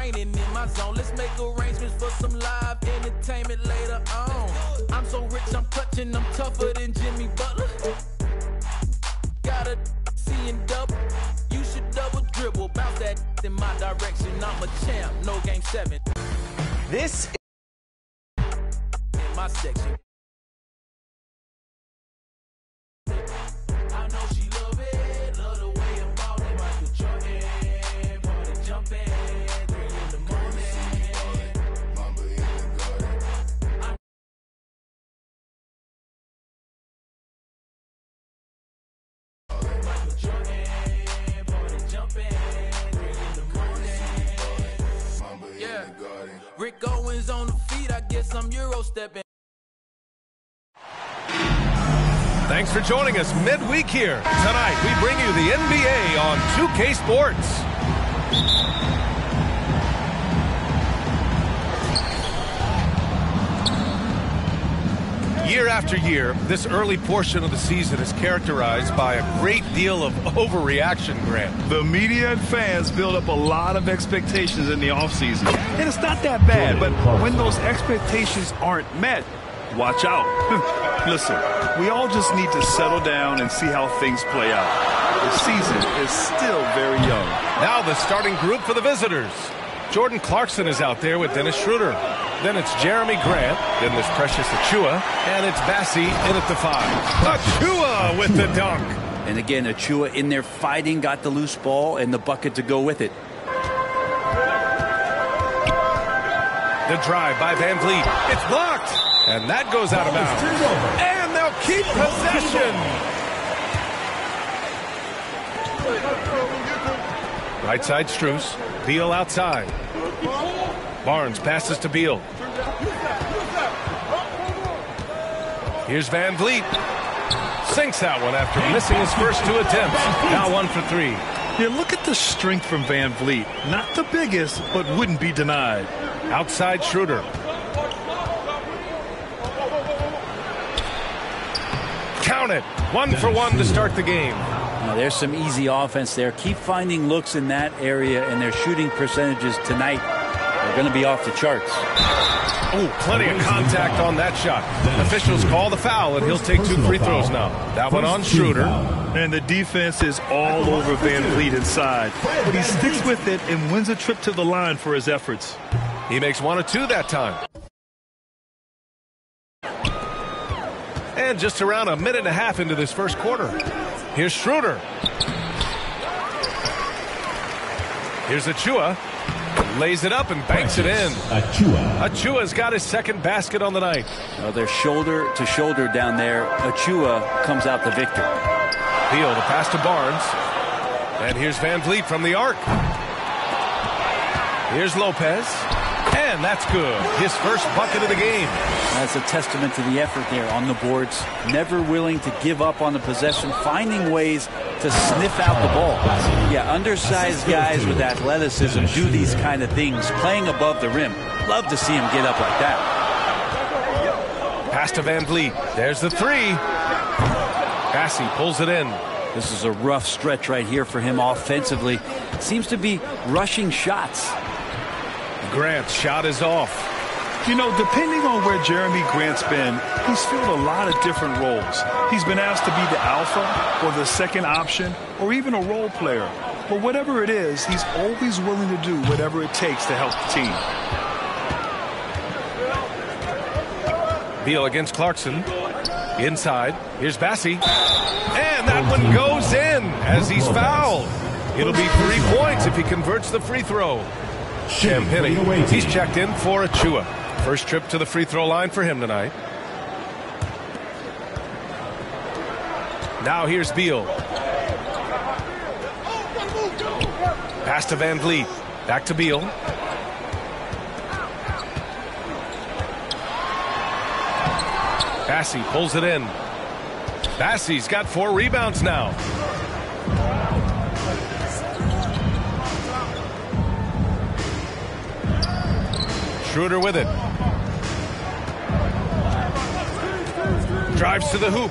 raining in my zone. Let's make arrangements for some live entertainment later on. I'm so rich, I'm clutching, I'm tougher than Jimmy Butler. Gotta see and double. You should double dribble. Bounce that in my direction. I'm a champ, no game 7. This in my section. I know she love it, love the way I'm ballin'. Michael Jordan, party jumping, 3 in the morning. Mamba in the garden. Michael Jordan, party jumping, 3 in the morning. Mamba in the garden. Rick Owens on the feet, I guess I'm Euro stepping. Thanks for joining us midweek here. Tonight, we bring you the NBA on 2K Sports. Year after year, this early portion of the season is characterized by a great deal of overreaction, Grant. The media and fans build up a lot of expectations in the offseason. And it's not that bad, but when those expectations aren't met, watch out. Listen, we all just need to settle down and see how things play out. The season is still very young. Now the starting group for the visitors. Jordan Clarkson is out there with Dennis Schroeder. Then it's Jeremy Grant. Then there's Precious Achiuwa. And it's Bassi in at the 5. Achiuwa with the dunk. And again, Achiuwa in there fighting, got the loose ball and the bucket to go with it. The drive by Van Vliet. It's blocked. And that goes out of bounds. And they'll keep possession. Right side, Strus. Beal outside. Barnes passes to Beal. Here's Van Vliet. Sinks that one after missing his first 2 attempts. Now 1 for 3. Yeah, look at the strength from Van Vliet. Not the biggest, but wouldn't be denied. Outside Schroeder. Count it. 1 for 1 to start the game. Now, there's some easy offense there. Keep finding looks in that area, and their shooting percentages tonight are going to be off the charts. Oh, plenty of contact on that shot. Officials call the foul, and he'll take 2 free throws now. That one on Schroeder. And the defense is all over Van Vliet inside. But he sticks with it and wins a trip to the line for his efforts. He makes 1 of 2 that time. And just around a minute and a half into this first quarter. Here's Schroeder. Here's Achiuwa. Lays it up and banks it in. Achiuwa's got his second basket on the night. Well, they're shoulder to shoulder down there. Achiuwa comes out the victor. Beal, the pass to Barnes. And here's Van Vliet from the arc. Here's Lopez. And that's good. His first bucket of the game. That's a testament to the effort there on the boards. Never willing to give up on the possession, finding ways to sniff out the ball. Yeah, undersized guys with athleticism do these kind of things, playing above the rim. Love to see him get up like that. Pass to Van Vliet. There's the 3. Bassi pulls it in. This is a rough stretch right here for him offensively. Seems to be rushing shots. Grant's shot is off. You know, depending on where Jeremy Grant's been, he's filled a lot of different roles. He's been asked to be the alpha or the second option or even a role player. But whatever it is, he's always willing to do whatever it takes to help the team. Beal against Clarkson. Inside. Here's Bassi. And that one goes in as he's fouled. It'll be 3 points if he converts the free throw. Champagny, he's checked in for Achiuwa. First trip to the free throw line for him tonight. Now here's Beal. Pass to Van Vliet. Back to Beal. Bassi pulls it in. Bassi's got 4 rebounds now. Schroeder with it. Drives to the hoop.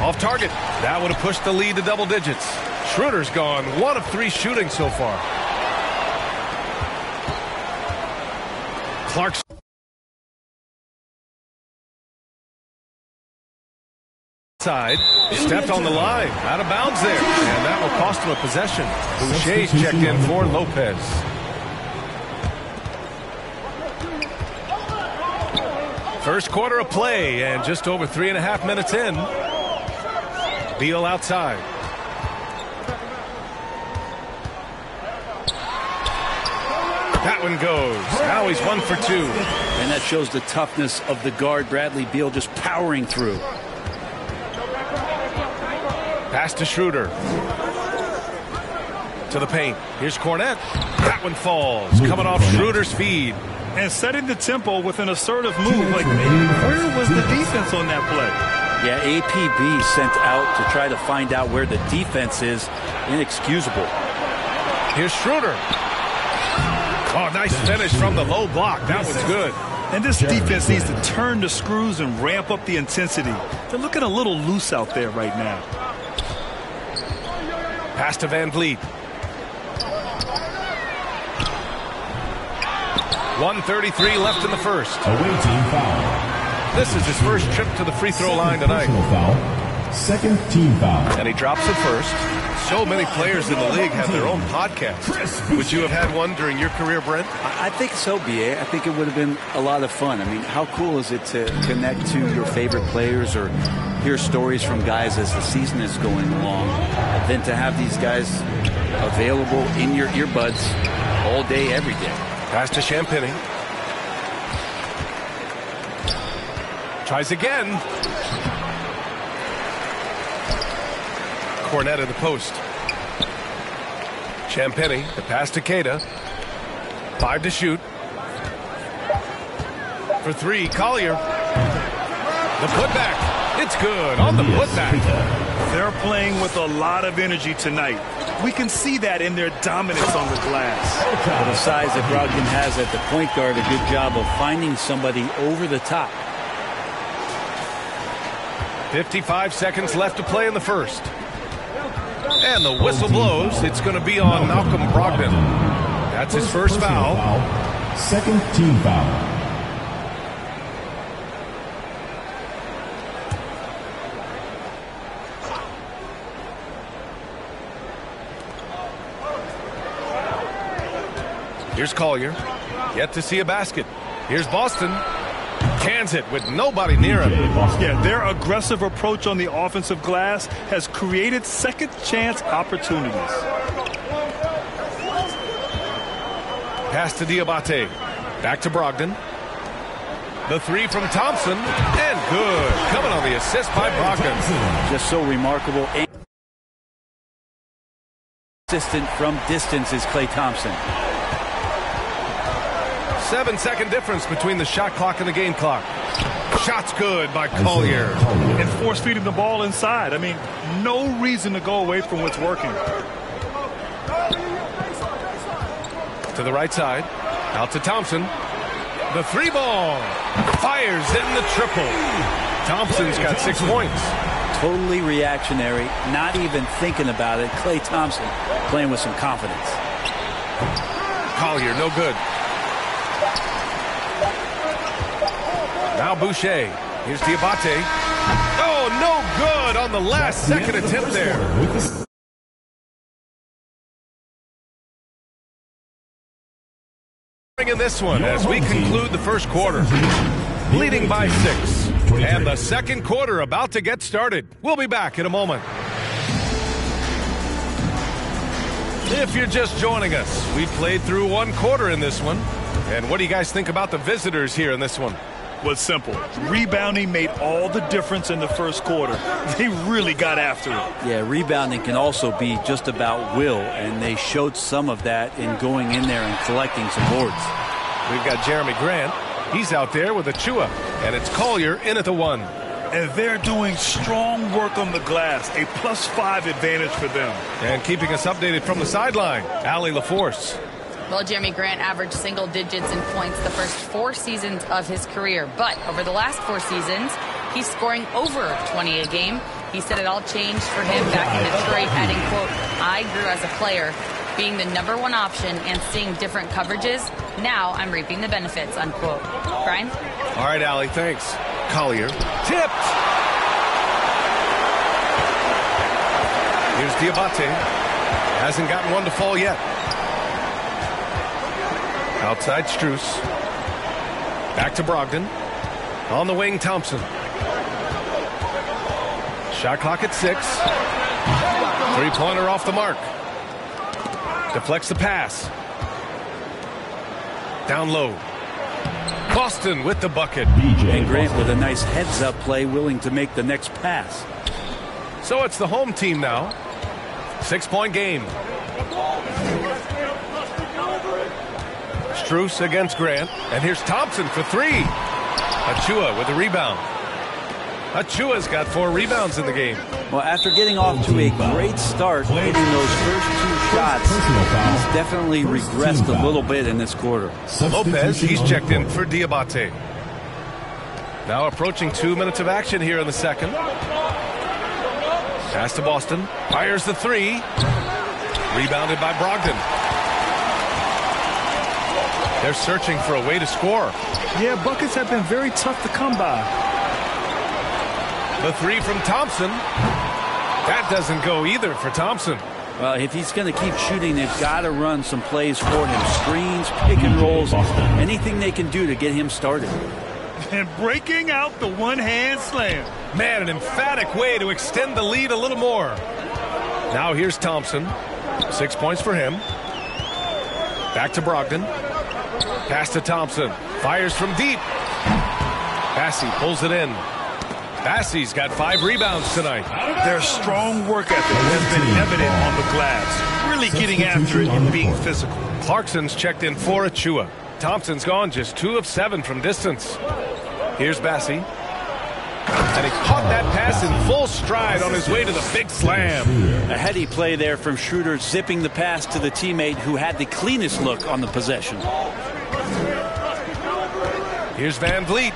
Off target. That would have pushed the lead to double digits. Schroeder's gone 1 of 3 shooting so far. Clarkson. Side, stepped on the line, out of bounds there, and that will cost him a possession. Boucher's checked in for Lopez. First quarter of play, and just over 3.5 minutes in. Beal outside. That one goes. Now he's 1 for 2. And that shows the toughness of the guard, Bradley Beal, just powering through. Pass to Schroeder. To the paint. Here's Cornette. That one falls. Coming off Schroeder's feed. And setting the tempo with an assertive move. Like, where was the defense on that play? Yeah, APB sent out to try to find out where the defense is. Inexcusable. Here's Schroeder. Oh, nice finish from the low block. That one's good. And this defense needs to turn the screws and ramp up the intensity. They're looking a little loose out there right now. Pass to Van Vliet. 1:33 left in the first. Away foul. This is his first trip to the free throw line tonight. Foul. Second team foul. And he drops it first. So many players in the league have their own podcast. Would you have had one during your career, Brent? I think so, B.A. I think it would have been a lot of fun. I mean, how cool is it to connect to your favorite players or hear stories from guys as the season is going along, and then to have these guys available in your earbuds all day, every day. Pass to Champagny. Tries again. Cornette in the post. Champagny, the pass to Queta. 5 to shoot. For 3, Collier. The putback. It's good on the putback. They're playing with a lot of energy tonight. We can see that in their dominance on the glass. For the size that Brogdon has at the point guard, a good job of finding somebody over the top. 55 seconds left to play in the first. And the whistle blows. It's going to be on Malcolm Brogdon. That's his first foul. Second team foul. Here's Collier. Yet to see a basket. Here's Boston. Cans it with nobody near him. Yeah, their aggressive approach on the offensive glass has created second chance opportunities. Pass to Diabate. Back to Brogdon. The 3 from Thompson. And good. Coming on the assist by Brogdon. Just so remarkable. Assistant from distance is Klay Thompson. 7-second difference between the shot clock and the game clock. Shot's good by Collier. And force feeding the ball inside. I mean, no reason to go away from what's working. To the right side. Out to Thompson. The 3 ball. Fires in the triple. Thompson's got 6 points. Totally reactionary. Not even thinking about it. Klay Thompson playing with some confidence. Collier, no good. Now Boucher. Here's Diabate. Oh, no good on the last second attempt there. In this one as we conclude the first quarter. Leading by 6. And the second quarter about to get started. We'll be back in a moment. If you're just joining us, we played through 1 quarter in this one. And what do you guys think about the visitors here in this one? Was simple. Rebounding made all the difference in the first quarter. They really got after it. Yeah, rebounding can also be just about will, and they showed some of that in going in there and collecting some boards. We've got Jeremy Grant. He's out there with Achua, and it's Collier in at the 1. And they're doing strong work on the glass, a +5 advantage for them. And keeping us updated from the sideline, Allie LaForce. Well, Jeremy Grant averaged single digits in points the first 4 seasons of his career. But over the last 4 seasons, he's scoring over 20 a game. He said it all changed for him back in Detroit, adding, quote, "I grew as a player. being the #1 option and seeing different coverages. Now I'm reaping the benefits, unquote. Brian? All right, Allie, thanks. Collier, tipped. Here's Diabate. Hasn't gotten one to fall yet. Outside Strus. Back to Brogdon. On the wing, Thompson. Shot clock at 6. Three-pointer off the mark. Deflects the pass. Down low. Boston with the bucket. And Grant with a nice heads-up play, willing to make the next pass. So it's the home team now. 6-point game. Strus against Grant. And here's Thompson for 3. Achua with the rebound. Achua's got 4 rebounds in the game. Well, after getting off to a great start, hitting those first 2 shots, he's definitely regressed a little bit in this quarter. Lopez, he's checked in for Diabate. Now approaching 2 minutes of action here in the second. Pass to Boston. Fires the 3. Rebounded by Brogdon. They're searching for a way to score. Yeah, buckets have been very tough to come by. The 3 from Thompson. That doesn't go either for Thompson. Well, if he's going to keep shooting, they've got to run some plays for him. Screens, pick and rolls, anything they can do to get him started. And breaking out the one-hand slam. Man, an emphatic way to extend the lead a little more. Now here's Thompson. 6 points for him. Back to Brogdon. Pass to Thompson. Fires from deep. Bassey pulls it in. Bassey's got 5 rebounds tonight. Their strong work ethic has been evident on the glass. Really getting after it and being physical. Clarkson's checked in for Achua. Thompson's gone just 2 of 7 from distance. Here's Bassey. And he caught that pass in full stride on his way to the big slam. A heady play there from Schroeder, zipping the pass to the teammate who had the cleanest look on the possession. Here's Van Vliet.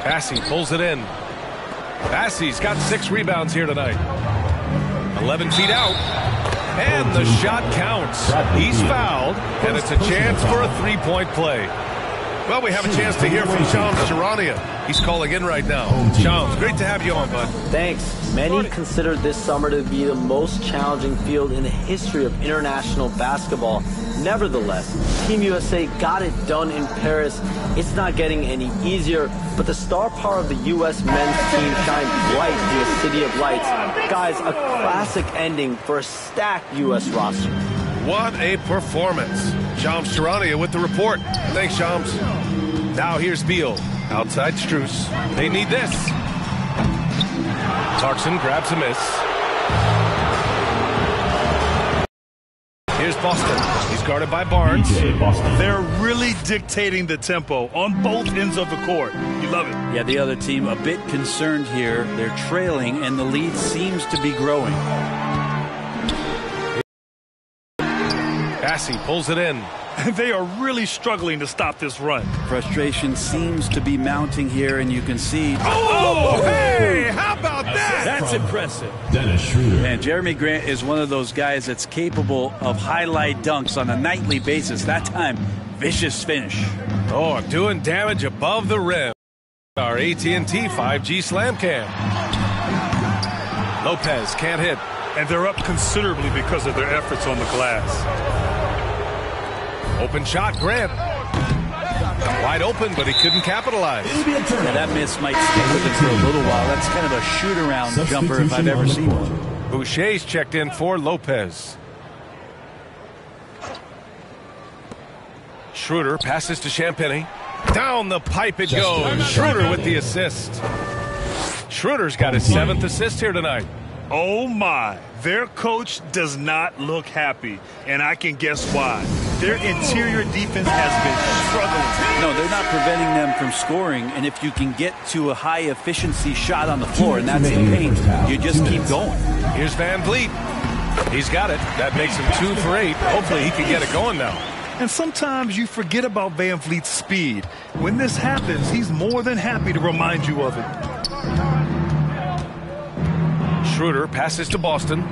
Bassey pulls it in. Bassey's got 6 rebounds here tonight. 11 feet out. And the shot counts. He's fouled, and it's a chance for a 3-point play. Well, we have a chance to hear from Shams Charania. He's calling in right now. Shams, great to have you on, bud. Thanks. Many consider this summer to be the most challenging field in the history of international basketball. Nevertheless, Team USA got it done in Paris. It's not getting any easier, but the star power of the U.S. men's team shined bright in the City of Lights. Guys, a classic ending for a stacked U.S. roster. What a performance. Shams Charania with the report. Thanks, Shams. Now here's Beal. Outside Strus. They need this. Clarkson grabs a miss. Here's Boston. He's guarded by Barnes. They're really dictating the tempo on both ends of the court. You love it. Yeah, the other team a bit concerned here. They're trailing, and the lead seems to be growing. Bassey pulls it in. They are really struggling to stop this run. Frustration seems to be mounting here, and you can see... Oh, hey! How about that? That's impressive. Dennis Schroeder. And Jeremy Grant is one of those guys that's capable of highlight dunks on a nightly basis. That time, vicious finish. Oh, doing damage above the rim. Our AT&T 5G Slam Cam. Lopez can't hit. And they're up considerably because of their efforts on the glass. Open shot, Grant. Wide open, but he couldn't capitalize. Yeah, that miss might stick with him for a little while. That's kind of a shoot-around jumper if I've ever seen one. Boucher's checked in for Lopez. Schroeder passes to Champagny. Down the pipe it goes. Schroeder with the assist. Schroeder's got his 7th assist here tonight. Oh my, their coach does not look happy, and I can guess why. Their interior defense has been struggling. No, they're not preventing them from scoring, and if you can get to a high-efficiency shot on the floor, and that's the paint, you just keep going. Here's Van Vliet. He's got it. That makes him 2 for 8. Hopefully he can get it going now. And sometimes you forget about Van Vliet's speed. When this happens, he's more than happy to remind you of it. Schroeder passes to Boston.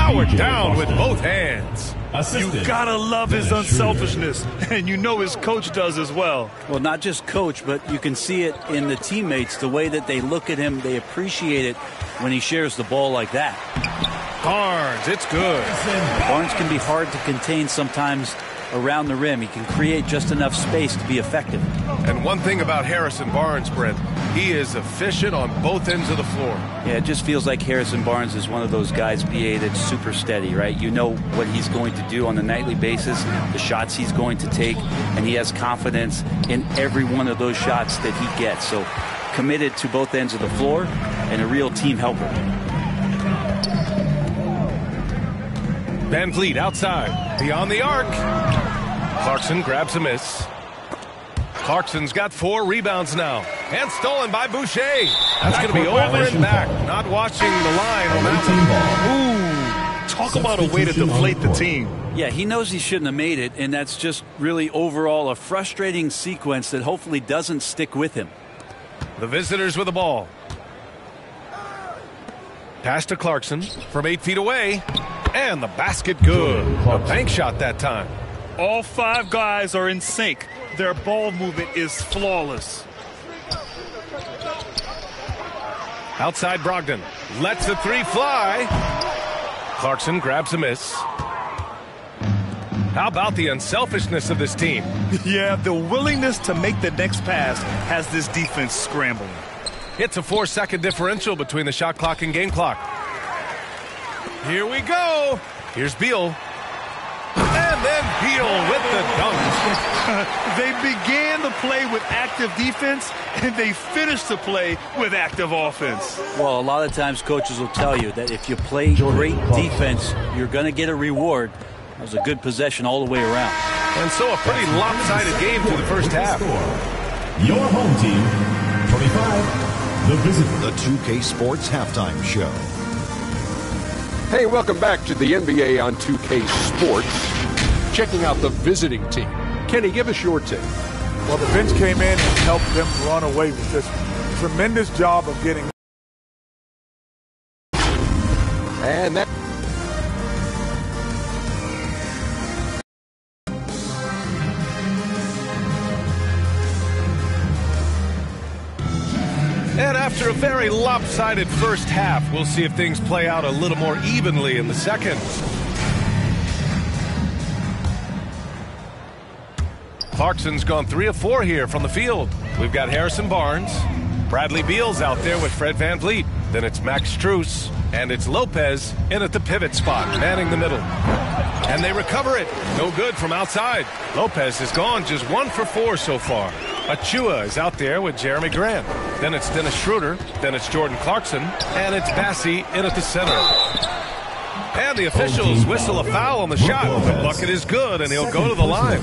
powered down with both hands. You gotta love his unselfishness, and you know his coach does as well. Well, not just coach, but you can see it in the teammates, the way that they look at him. They appreciate it when he shares the ball like that. Barnes, it's good. Barnes can be hard to contain sometimes around the rim. He can create just enough space to be effective. And one thing about Harrison Barnes, Brent, he is efficient on both ends of the floor. Yeah, it just feels like Harrison Barnes is one of those guys, BA, that's super steady, right? You know what he's going to do on a nightly basis, the shots he's going to take, and he has confidence in every one of those shots that he gets. So committed to both ends of the floor and a real team helper. Van Vliet outside, beyond the arc. Clarkson grabs a miss. Clarkson's got 4 rebounds now. And stolen by Boucher. That's going to be over and back. Not watching the line on that one. Ooh, talk about a way to deflate the team. Yeah, he knows he shouldn't have made it, and that's just really overall a frustrating sequence that hopefully doesn't stick with him. The visitors with the ball. Pass to Clarkson from 8 feet away. And the basket good. A bank shot that time. All 5 guys are in sync. Their ball movement is flawless. Outside Brogdon. Lets the 3 fly. Clarkson grabs a miss. How about the unselfishness of this team? Yeah, the willingness to make the next pass has this defense scrambling. It's a 4-second differential between the shot clock and game clock. Here we go. Here's Beal. And then Beal with the dunk. They began the play with active defense, and they finished the play with active offense. Well, a lot of times coaches will tell you that if you play great defense, you're going to get a reward. That was a good possession all the way around. And so a pretty lopsided game through the first half. Your home team, 25, the Visitor. The 2K Sports Halftime Show. Hey, welcome back to the NBA on 2K Sports. Checking out the visiting team. Kenny, give us your take. Well, the bench came in and helped them run away with this tremendous job of getting. And that. And after a very lopsided first half, we'll see if things play out a little more evenly in the second. Clarkson's gone 3 of 4 here from the field. We've got Harrison Barnes. Bradley Beal's out there with Fred Van Vliet. Then it's Max Strus. And it's Lopez in at the pivot spot, manning the middle. And they recover it. No good from outside. Lopez has gone just 1 for 4 so far. Achua is out there with Jeremy Grant. Then it's Dennis Schroeder. Then it's Jordan Clarkson. And it's Bassie in at the center. And the officials whistle a foul on the shot. The bucket is good, and he'll go to the line.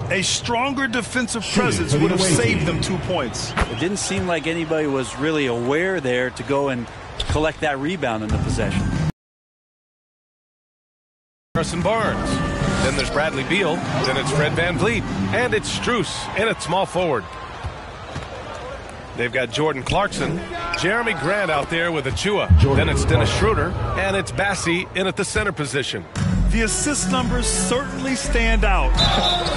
A stronger defensive presence would have saved them 2 points. It didn't seem like anybody was really aware there to go and collect that rebound in the possession. Harrison Barnes. Then there's Bradley Beal. Then it's Fred Van Vliet. And it's Strus in at small forward. They've got Jordan Clarkson. Jeremy Grant out there with Achua. Then it's Dennis Schroeder. And it's Bassie in at the center position. The assist numbers certainly stand out.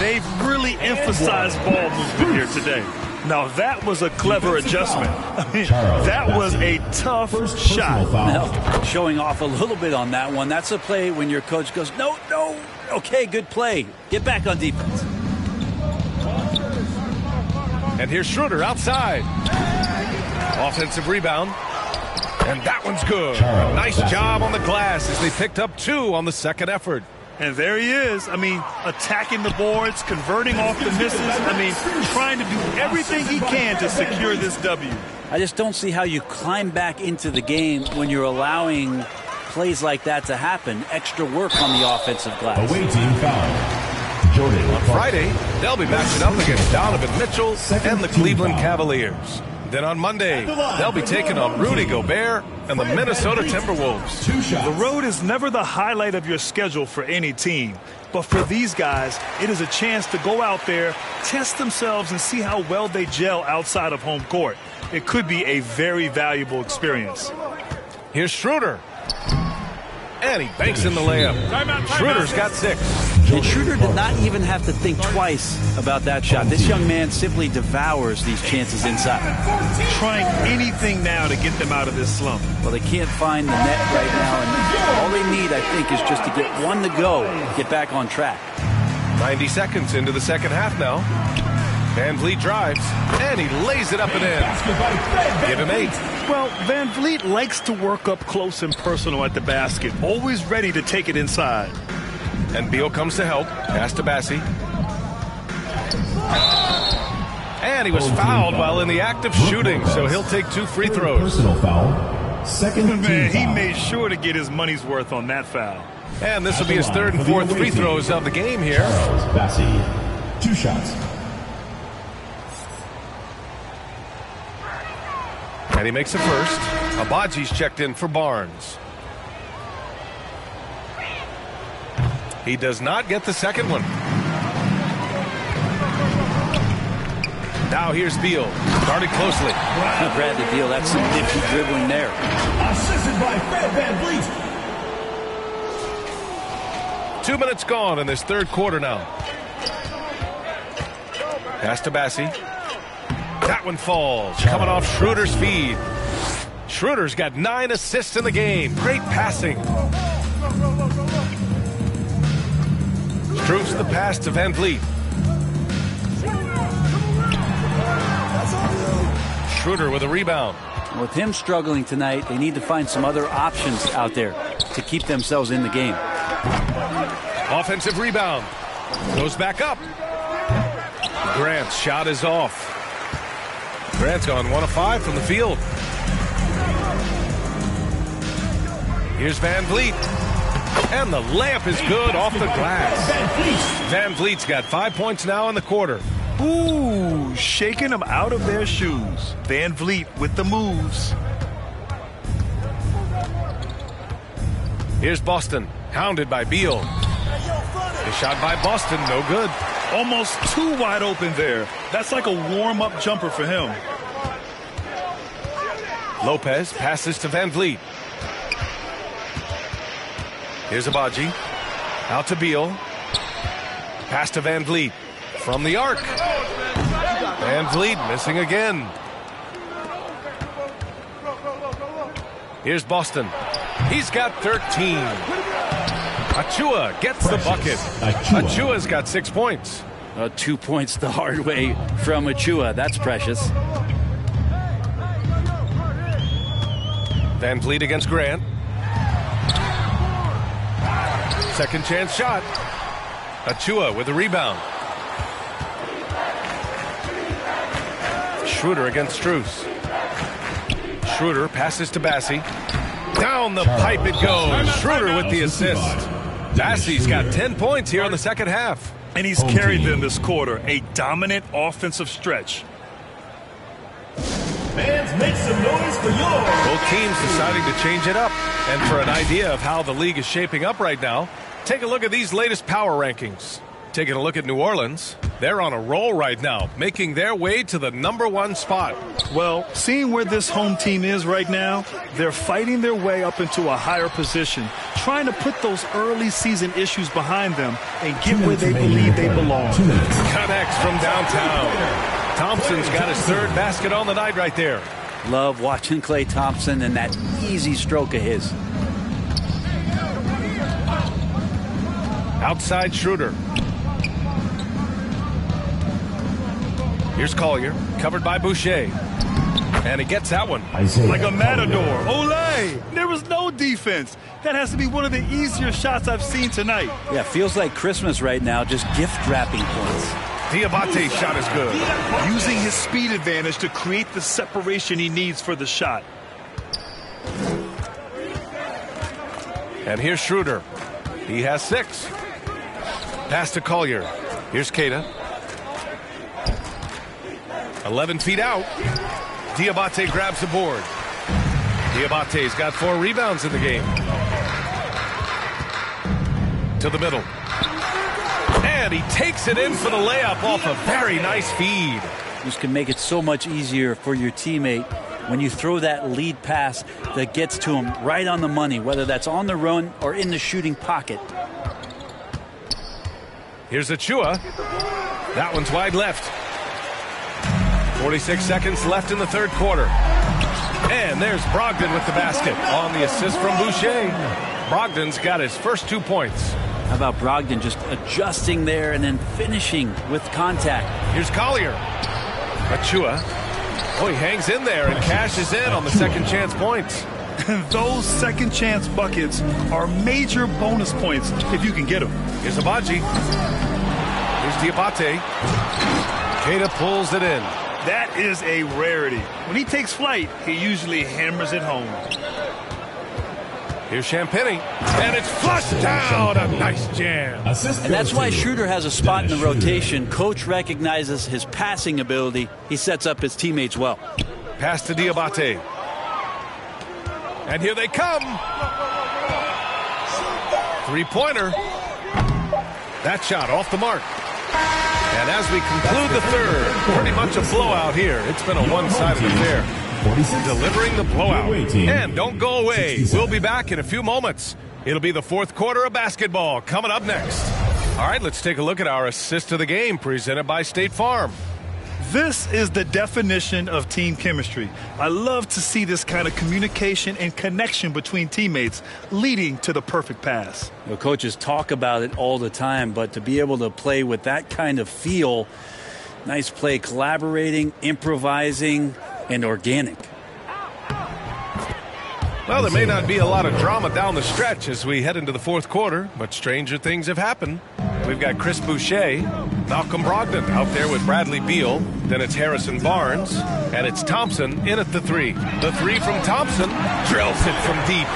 They've really emphasized ball movement here today. Now, that was a clever adjustment. I mean, that was a tough shot. Well, showing off a little bit on that one. That's a play when your coach goes, no, no, okay, good play. Get back on defense. And here's Schroeder outside. Offensive rebound. And that one's good. Nice job on the glass as they picked up 2 on the second effort. And there he is. I mean, attacking the boards, converting off the misses. I mean, trying to do everything he can to secure this W. I just don't see how you climb back into the game when you're allowing plays like that to happen. Extra work on the offensive glass. Away team foul. Jordan. On Friday, they'll be matching up against Donovan Mitchell and the Cleveland Cavaliers. Then on Monday, they'll be taking on Rudy Gobert and the Minnesota Timberwolves. The road is never the highlight of your schedule for any team. But for these guys, it is a chance to go out there, test themselves, and see how well they gel outside of home court. It could be a very valuable experience. Here's Schroeder. And he banks in the layup. Schroeder's got 6. And Schroeder did not even have to think twice about that shot. This young man simply devours these chances inside. Trying anything now to get them out of this slump. Well, they can't find the net right now, and all they need, I think, is just to get one to go, get back on track. 90 seconds into the second half now. Van Vliet drives, and he lays it up and in. Give him 8. Well, Van Vliet likes to work up close and personal at the basket, always ready to take it inside. And Beal comes to help. Pass to Bassi. And he was fouled while in the act of shooting, so he'll take 2 free throws. Personal foul. Second Man, he foul. made sure to get his money's worth on that foul. And this will be his 3rd and 4th free throws of the game here. Bassi, 2 shots. And he makes a first. Abaji's checked in for Barnes. He does not get the second one. Now here's Beal. Guarded closely. Brad the deal. That's some nifty dribbling there. Assisted by Fred Van Vliet. 2 minutes gone in this 3rd quarter now. Pass to Bassi. That one falls. Coming off Schroeder's feed. Schroeder's got 9 assists in the game. Great passing. Stroops the pass to Van Vliet. Schroeder with a rebound. With him struggling tonight, they need to find some other options out there to keep themselves in the game. Offensive rebound. Goes back up. Grant's shot is off. Grant's gone 1 of 5 from the field. Here's Van Vliet. And the layup is good off the glass. Van Vliet's got 5 points now in the quarter. Ooh, shaking them out of their shoes. Van Vliet with the moves. Here's Boston, hounded by Beal. A shot by Boston, no good. Almost too wide open there. That's like a warm-up jumper for him. Lopez passes to Van Vliet. Here's Abaji. Out to Beal. Pass to Van Vliet. From the arc. Van Vliet missing again. Here's Boston. He's got 13. Achua gets the bucket. Achua's got 6 points. 2 points the hard way from Achua. That's precious. Van Vliet against Grant. Second chance shot. Achua with a rebound. Schroeder against Strus. Schroeder passes to Bassi. Down the pipe it goes. Schroeder with the assist. Bassi's got 10 points here in the second half. And he's carried them this quarter. A dominant offensive stretch. Fans, make some noise for yours. Both teams deciding to change it up. And for an idea of how the league is shaping up right now, take a look at these latest power rankings. Taking a look at New Orleans, they're on a roll right now, making their way to the #1 spot. Well, seeing where this home team is right now, they're fighting their way up into a higher position, trying to put those early season issues behind them and get where they believe they belong. Connects from downtown. Thompson's got his 3rd basket on the night right there. Love watching Klay Thompson and that easy stroke of his. Outside Schroeder. Here's Collier, covered by Boucher. And he gets that one. Like a matador. Olay! There was no defense. That has to be one of the easier shots I've seen tonight. Yeah, feels like Christmas right now, just gift wrapping points. Diabate's shot is good. Using his speed advantage to create the separation he needs for the shot. And here's Schroeder. He has 6. Pass to Collier. Here's Keita. 11 feet out. Diabate grabs the board. Diabate's got 4 rebounds in the game. To the middle. And he takes it in for the layup off a very nice feed. This can make it so much easier for your teammate when you throw that lead pass that gets to him right on the money, whether that's on the run or in the shooting pocket. Here's Achua. That one's wide left. 46 seconds left in the third quarter. And there's Brogdon with the basket on the assist from Boucher. Brogdon's got his first 2 points. How about Brogdon just adjusting there and then finishing with contact? Here's Collier. Achua. Oh, he hangs in there and cashes in on the second chance points. Those second chance buckets are major bonus points if you can get them. Here's Abaji. Here's Diabate. Keita pulls it in. That is a rarity. When he takes flight, he usually hammers it home. Here's Champagny. And it's flushed down. A nice jam. And that's why Schroeder has a spot in the rotation. Coach recognizes his passing ability. He sets up his teammates well. Pass to Diabate. And here they come. Three-pointer. That shot off the mark. And as we conclude the third, pretty much a blowout here. It's been a one-sided affair. Delivering the blowout. And don't go away. We'll be back in a few moments. It'll be the fourth quarter of basketball coming up next. All right, let's take a look at our assist of the game presented by State Farm. This is the definition of team chemistry. I love to see this kind of communication and connection between teammates leading to the perfect pass. You know, coaches talk about it all the time, but to be able to play with that kind of feel, nice play, collaborating, improvising, and organic. Well, there may not be a lot of drama down the stretch as we head into the fourth quarter, but stranger things have happened. We've got Chris Boucher, Malcolm Brogdon out there with Bradley Beal. Then it's Harrison Barnes, and it's Thompson in at the three. The three from Thompson drills it from deep.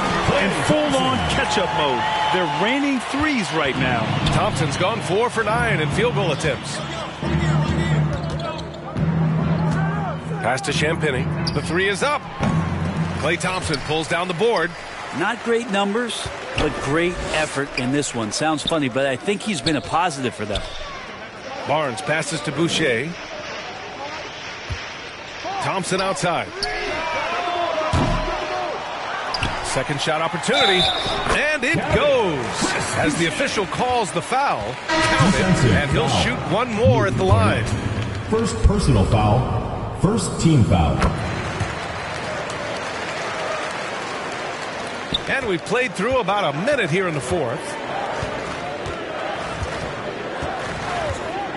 In full-on catch-up mode. They're raining threes right now. Thompson's gone 4 for 9 in field goal attempts. Pass to Champagny. The three is up. Klay Thompson pulls down the board. Not great numbers, but great effort in this one. Sounds funny, but I think he's been a positive for them. Barnes passes to Boucher. Thompson outside. Second shot opportunity. And it goes. As the official calls the foul, count it, and he'll shoot one more at the line. First personal foul. First team foul. And we've played through about a minute here in the fourth.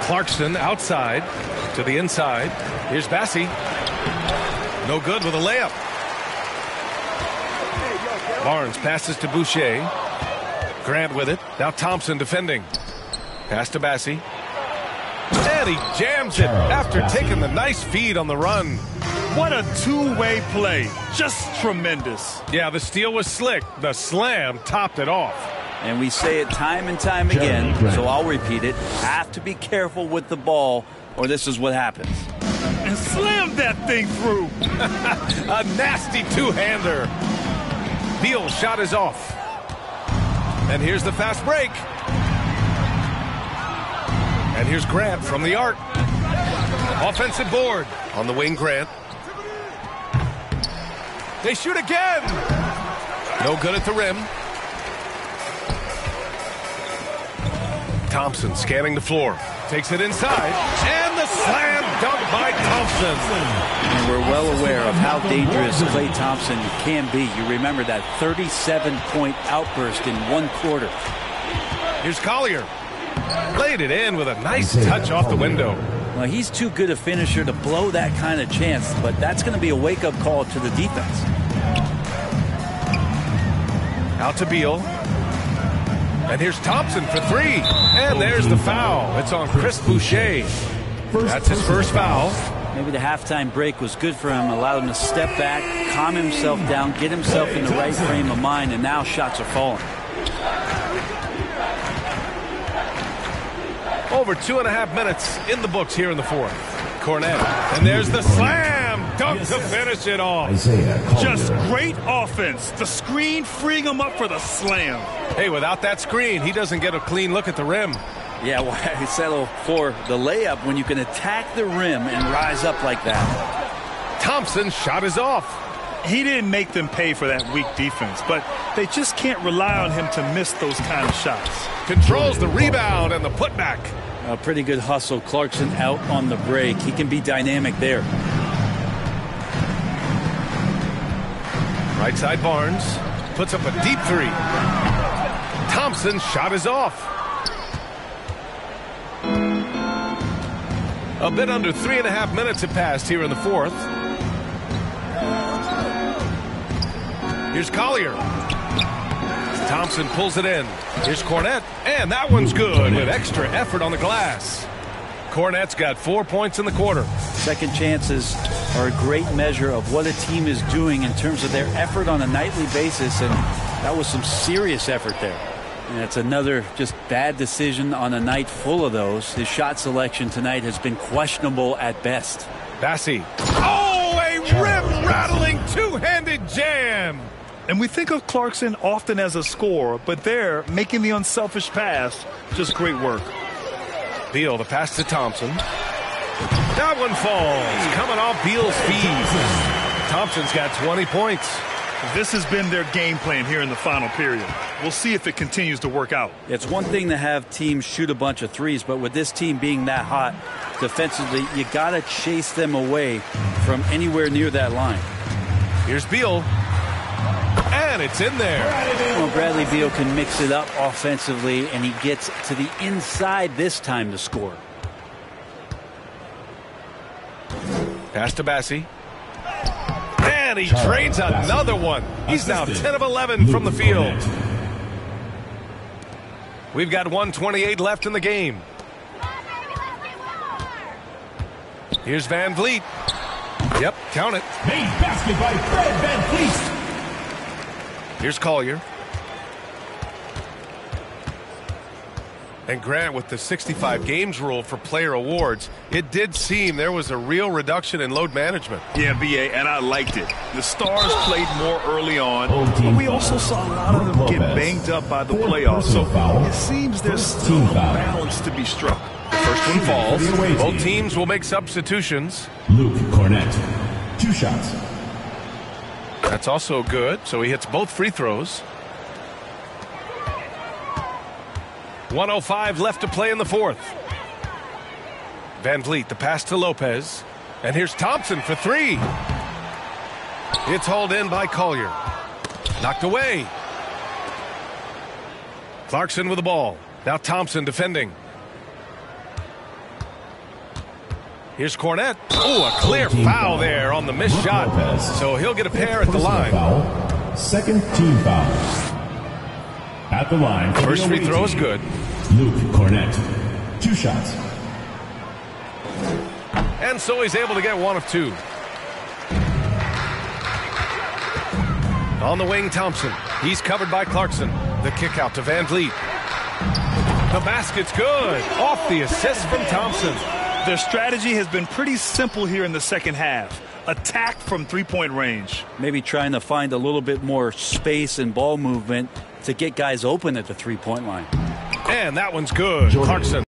Clarkson outside to the inside. Here's Bassi. No good with a layup. Barnes passes to Boucher. Grant with it. Now Thompson defending. Pass to Bassi. And he jams it after taking the nice feed on the run. What a two-way play. Just tremendous. Yeah, the steal was slick. The slam topped it off. And we say it time and time again, so I'll repeat it. Have to be careful with the ball, or this is what happens. And slam that thing through. A nasty two-hander. Beal's shot is off. And here's the fast break. And here's Grant from the arc. Offensive board on the wing, Grant. They shoot again. No good at the rim. Thompson scanning the floor. Takes it inside. And the slam dunk by Thompson. And we're well aware of how dangerous Klay Thompson can be. You remember that 37-point outburst in one quarter. Here's Collier. Laid it in with a nice touch off the window. Well, he's too good a finisher to blow that kind of chance, but that's going to be a wake-up call to the defense. Out to Beal. And here's Thompson for three. And there's the foul. It's on Chris Boucher. That's his first foul. Maybe the halftime break was good for him, allowed him to step back, calm himself down, get himself in the right frame of mind, and now shots are falling. Over 2.5 minutes in the books here in the fourth. Cornette. And there's the slam dunk to finish it off. Just great offense. The screen freeing him up for the slam. Hey, without that screen, he doesn't get a clean look at the rim. Yeah, why settle for the layup when you can attack the rim and rise up like that? Thompson's shot is off. He didn't make them pay for that weak defense, but they just can't rely on him to miss those kind of shots. Controls the rebound and the putback. A pretty good hustle. Clarkson out on the break. He can be dynamic there. Right side Barnes puts up a deep three. Thompson's shot is off. A bit under 3.5 minutes have passed here in the fourth. Here's Collier. Thompson pulls it in. Here's Cornette, and that one's good with extra effort on the glass. Cornette's got 4 points in the quarter. Second chances are a great measure of what a team is doing in terms of their effort on a nightly basis, and that was some serious effort there. And it's another just bad decision on a night full of those. His shot selection tonight has been questionable at best. Bassi. Oh, a rim-rattling two-handed jam. And we think of Clarkson often as a scorer, but there, making the unselfish pass, just great work. Beal, the pass to Thompson. That one falls, coming off Beal's feet. Thompson's got 20 points. This has been their game plan here in the final period. We'll see if it continues to work out. It's one thing to have teams shoot a bunch of threes, but with this team being that hot defensively, you got to chase them away from anywhere near that line. Here's Beal. And it's in there. Well, Bradley Beal can mix it up offensively, and he gets to the inside this time to score. Pass to Bassi. And he drains another one. He's now 10 of 11 from the field. We've got 1:28 left in the game. Here's Van Vliet. Yep, count it. Made basket by Fred Van Vliet. Here's Collier. And Grant, with the 65 games rule for player awards, it did seem there was a real reduction in load management. Yeah, BA, and I liked it. The stars played more early on, but we also saw a lot of them get banged up by the playoffs. So it seems there's still a balance to be struck. The first one falls. Both teams will make substitutions. Luke Cornette, 2 shots. That's also good, so he hits both free throws. 1:05 left to play in the fourth. Van Vliet, the pass to Lopez. And here's Thompson for 3. It's hauled in by Collier. Knocked away. Clarkson with the ball. Now Thompson defending. Here's Cornette. Oh, a clear foul there on the missed shot. So he'll get a pair at the line. Second team foul. At the line. First free throw is good. Luke Cornette, 2 shots. And so he's able to get 1 of 2. On the wing, Thompson. He's covered by Clarkson. The kick out to Van Vliet. The basket's good. Off the assist from Thompson. Their strategy has been pretty simple here in the second half. Attack from three-point range. Maybe trying to find a little bit more space and ball movement to get guys open at the three-point line. And that one's good. Clarkson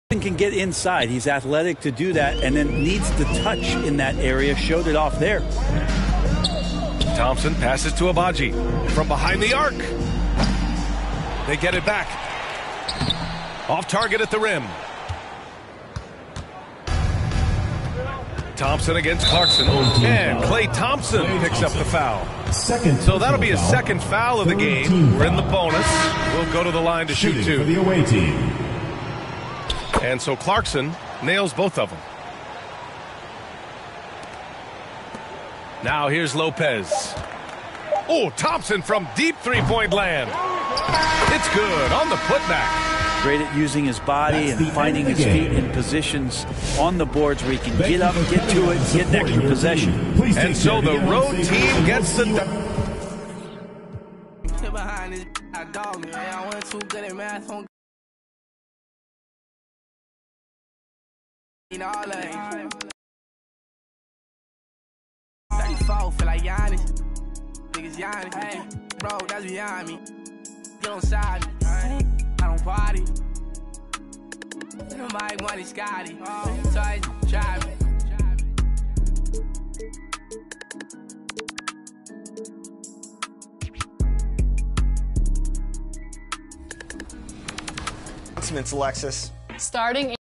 can get inside. He's athletic to do that, and then needs the touch in that area. Showed it off there. Thompson passes to Abaji from behind the arc. They get it back. Off target at the rim. Thompson against Clarkson. And Klay Thompson picks up the foul. So that'll be a second foul of the game. We're in the bonus. We'll go to the line to shoot 2. For the away team. And so Clarkson nails both of them. Now here's Lopez. Oh, Thompson from deep three-point land. It's good on the putback. Great at using his body and finding his feet in positions on the boards where he can get up, get to it, get an extra possession. And so the road team gets the... Feel like Giannis. Niggas Giannis. Hey, bro, that's behind me. Get on side me. I don't party. Nobody money Scotty. So I drive me. Announcements, Alexis. Starting